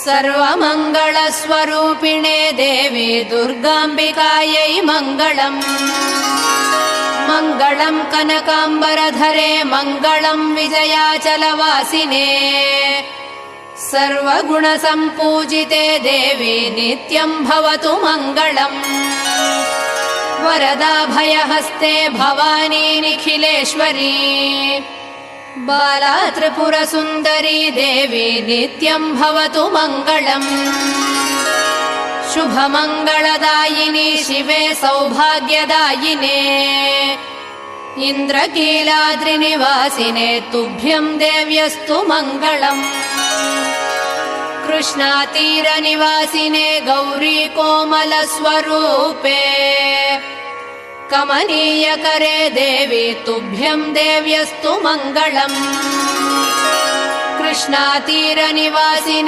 सर्वमङ्गलस्वरूपिणे देवी दुर्गाम्बिकायै मङ्गलम्। मङ्गलम् कनकाम्बरधरे मङ्गलम् विजयाचलवासिने सर्वगुणसम्पूजिते देवी नित्यम् भवतु मङ्गलम्। वरदाभयहस्ते भवानी निखिलेश्वरी बाला त्रिपुरसुन्दरी देवी नित्यम् भवतु मङ्गलम्। शुभमङ्गलदायिनी शिवे सौभाग्यदायिने इन्द्रकीलाद्रिनिवासिने तुभ्यम् देव्यस्तु मङ्गलम्। कृष्णातीरनिवासिने गौरी कोमलस्वरूपे कमनीयकरे देवी तुभ्यम् देव्यस्तु मङ्गलम्। कृष्णातीरनिवासिने